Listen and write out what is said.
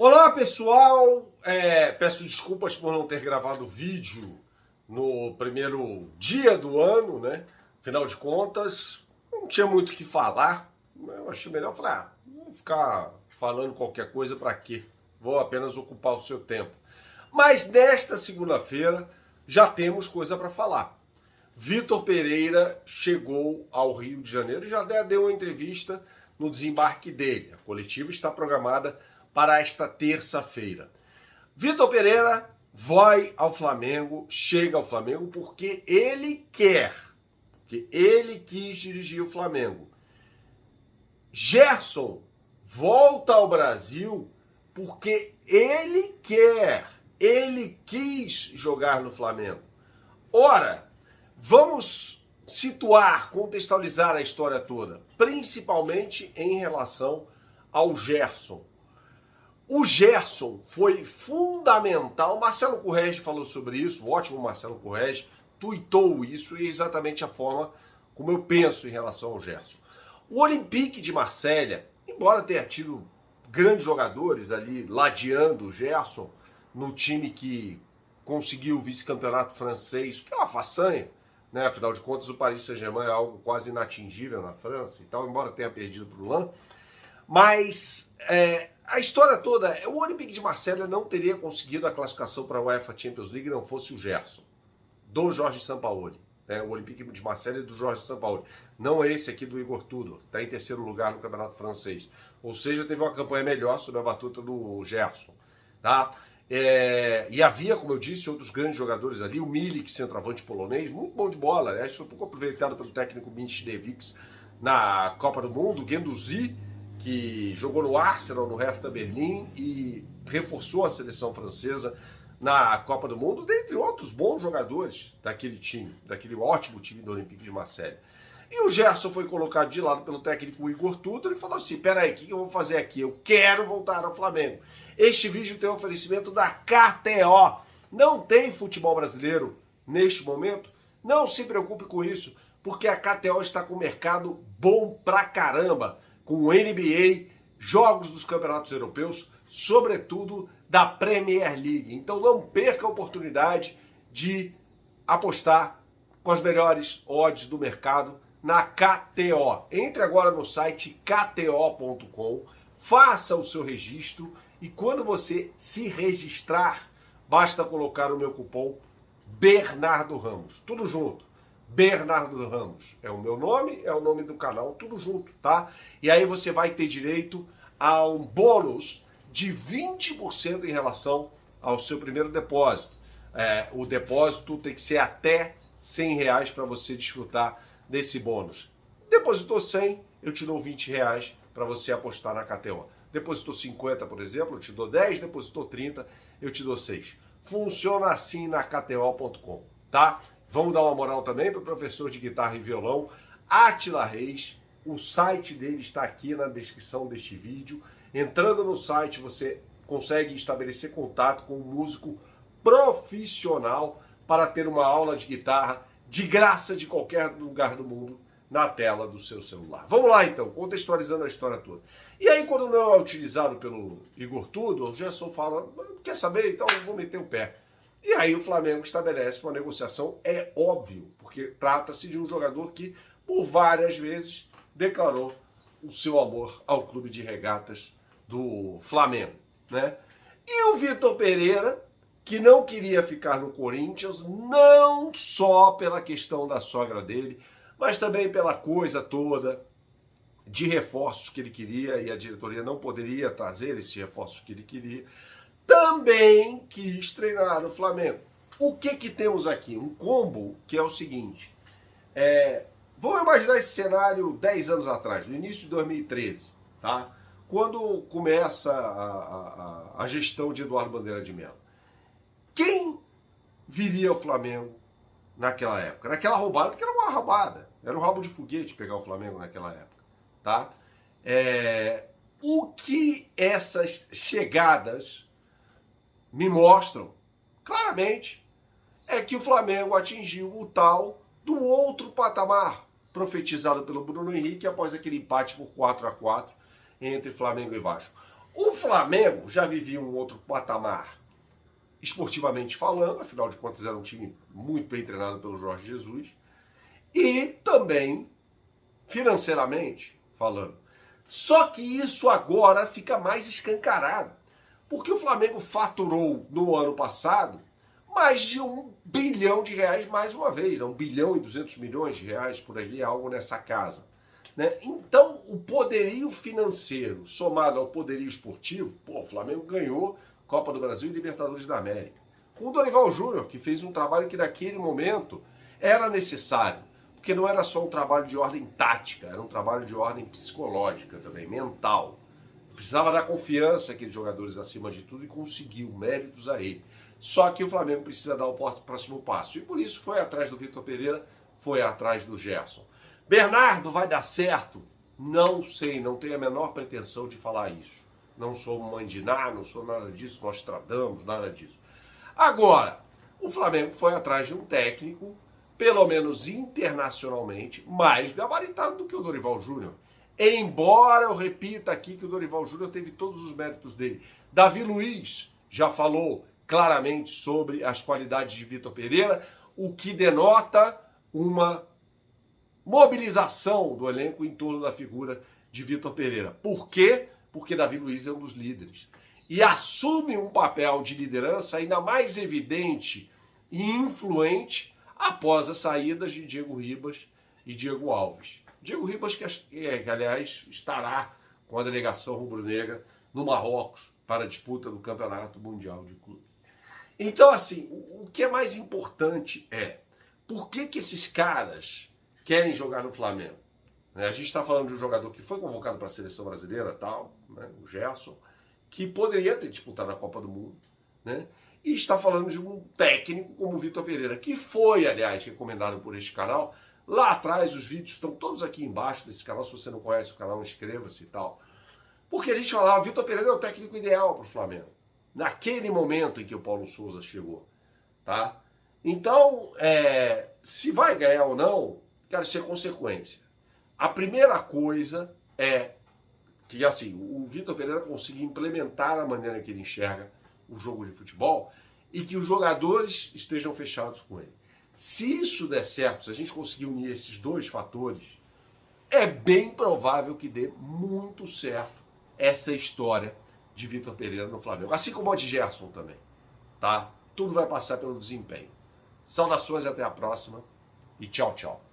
Olá pessoal, peço desculpas por não ter gravado vídeo no primeiro dia do ano, né? Afinal de contas, não tinha muito o que falar. Eu achei melhor falar, vou ficar falando qualquer coisa para quê? Vou apenas ocupar o seu tempo. Mas nesta segunda-feira já temos coisa para falar. Vitor Pereira chegou ao Rio de Janeiro e já deu uma entrevista no desembarque dele. A coletiva está programada para esta terça-feira. Vitor Pereira vai ao Flamengo, chega ao Flamengo porque ele quer, porque ele quis dirigir o Flamengo. Gerson volta ao Brasil porque ele quer, ele quis jogar no Flamengo. Ora, vamos situar, contextualizar a história toda, principalmente em relação ao Gerson. O Gerson foi fundamental, Marcelo Correge falou sobre isso, o ótimo Marcelo Correge tuitou isso e é exatamente a forma como eu penso em relação ao Gerson. O Olympique de Marselha, embora tenha tido grandes jogadores ali ladeando o Gerson no time que conseguiu o vice-campeonato francês, que é uma façanha, né? Afinal de contas o Paris Saint-Germain é algo quase inatingível na França e tal, embora tenha perdido para o Lens. Mas a história toda, o Olympique de Marselha não teria conseguido a classificação para a UEFA Champions League não fosse o Gerson, do Jorge Sampaoli. O Olympique de Marselha é do Jorge Sampaoli. Não é esse aqui do Igor Tudor, está em terceiro lugar no campeonato francês. Ou seja, teve uma campanha melhor sob a batuta do Gerson. Tá? E havia, como eu disse, outros grandes jogadores ali. O Milik, centroavante polonês, muito bom de bola. Né? Foi um pouco aproveitado pelo técnico Michniewicz na Copa do Mundo. O Guendouzi, que jogou no Arsenal, no Hertha Berlim e reforçou a seleção francesa na Copa do Mundo, dentre outros bons jogadores daquele time, daquele ótimo time do Olympique de Marselha. E o Gerson foi colocado de lado pelo técnico Igor Tudor e falou assim, peraí, o que eu vou fazer aqui? Eu quero voltar ao Flamengo. Este vídeo tem um oferecimento da KTO. Não tem futebol brasileiro neste momento? Não se preocupe com isso, porque a KTO está com um mercado bom pra caramba, com o NBA, jogos dos campeonatos europeus, sobretudo da Premier League. Então não perca a oportunidade de apostar com as melhores odds do mercado na KTO. Entre agora no site kto.com, faça o seu registro e quando você se registrar, basta colocar o meu cupom Bernardo Ramos. Tudo junto. Bernardo Ramos é o meu nome, é o nome do canal, tudo junto, tá? E aí você vai ter direito a um bônus de 20% em relação ao seu primeiro depósito. O depósito tem que ser até R$100 para você desfrutar desse bônus. Depositou 100, eu te dou R$20 para você apostar na KTO. Depositou 50, por exemplo, eu te dou 10, depositou 30, eu te dou 6. Funciona assim na KTO.com, tá? Vamos dar uma moral também para o professor de guitarra e violão, Átila Reis. O site dele está aqui na descrição deste vídeo. Entrando no site, você consegue estabelecer contato com um músico profissional para ter uma aula de guitarra de graça de qualquer lugar do mundo na tela do seu celular. Vamos lá então, contextualizando a história toda. E aí quando não é utilizado pelo Igor Tudor, o Gerson fala, quer saber? Então eu vou meter o pé. E aí o Flamengo estabelece uma negociação, é óbvio, porque trata-se de um jogador que por várias vezes declarou o seu amor ao clube de regatas do Flamengo, né? E o Vitor Pereira, que não queria ficar no Corinthians, não só pela questão da sogra dele, mas também pela coisa toda de reforços que ele queria, e a diretoria não poderia trazer esses reforços que ele queria, também quis treinar no Flamengo. O que temos aqui? Um combo que é o seguinte, vamos imaginar esse cenário 10 anos atrás, no início de 2013, tá? Quando começa a gestão de Eduardo Bandeira de Mello. Quem viria ao Flamengo naquela época? Naquela roubada, porque era uma roubada. Era um rabo de foguete pegar o Flamengo naquela época. Tá? O que essas chegadas me mostram claramente é que o Flamengo atingiu o tal do outro patamar profetizado pelo Bruno Henrique após aquele empate por 4-4 entre Flamengo e Vasco. O Flamengo já vivia um outro patamar, esportivamente falando, afinal de contas era um time muito bem treinado pelo Jorge Jesus, e também financeiramente falando. Só que isso agora fica mais escancarado, porque o Flamengo faturou no ano passado mais de R$ 1 bilhão mais uma vez, né? 1 bilhão e 200 milhões de reais por aí, algo nessa casa. Né? Então, o poderio financeiro somado ao poderio esportivo, o Flamengo ganhou Copa do Brasil e Libertadores da América. Com o Dorival Júnior, que fez um trabalho que naquele momento era necessário, porque não era só um trabalho de ordem tática, era um trabalho de ordem psicológica também, mental. Precisava dar confiança àqueles jogadores acima de tudo e conseguiu méritos a ele. Só que o Flamengo precisa dar o próximo passo. E por isso foi atrás do Vitor Pereira, foi atrás do Gerson. Bernardo, vai dar certo? Não sei, não tenho a menor pretensão de falar isso. Não sou Mandiná, não sou nada disso, Nostradamus, nada disso. Agora, o Flamengo foi atrás de um técnico, pelo menos internacionalmente, mais gabaritado do que o Dorival Júnior. Embora eu repita aqui que o Dorival Júnior teve todos os méritos dele. Davi Luiz já falou claramente sobre as qualidades de Vitor Pereira, o que denota uma mobilização do elenco em torno da figura de Vitor Pereira. Por quê? Porque Davi Luiz é um dos líderes. E assume um papel de liderança ainda mais evidente e influente após as saídas de Diego Ribas e Diego Alves. Diego Ribas, que aliás estará com a delegação rubro-negra no Marrocos para a disputa do Campeonato Mundial de Clube. Então, assim, o que é mais importante é por que esses caras querem jogar no Flamengo? A gente está falando de um jogador que foi convocado para a seleção brasileira, tal, né, o Gerson, que poderia ter disputado a Copa do Mundo, né? E está falando de um técnico como o Vitor Pereira, que foi, aliás, recomendado por este canal. Lá atrás, os vídeos estão todos aqui embaixo desse canal. Se você não conhece o canal, inscreva-se e tal. Porque a gente falava, Vitor Pereira é o técnico ideal para o Flamengo. Naquele momento em que o Paulo Souza chegou, tá? Então, se vai ganhar ou não, quero ser consequência. A primeira coisa é que, assim, o Vitor Pereira consiga implementar a maneira que ele enxerga o jogo de futebol e que os jogadores estejam fechados com ele. Se isso der certo, se a gente conseguir unir esses dois fatores, é bem provável que dê muito certo essa história de Vitor Pereira no Flamengo. Assim como a de Gerson também, tá? Tudo vai passar pelo desempenho. Saudações, até a próxima e tchau, tchau.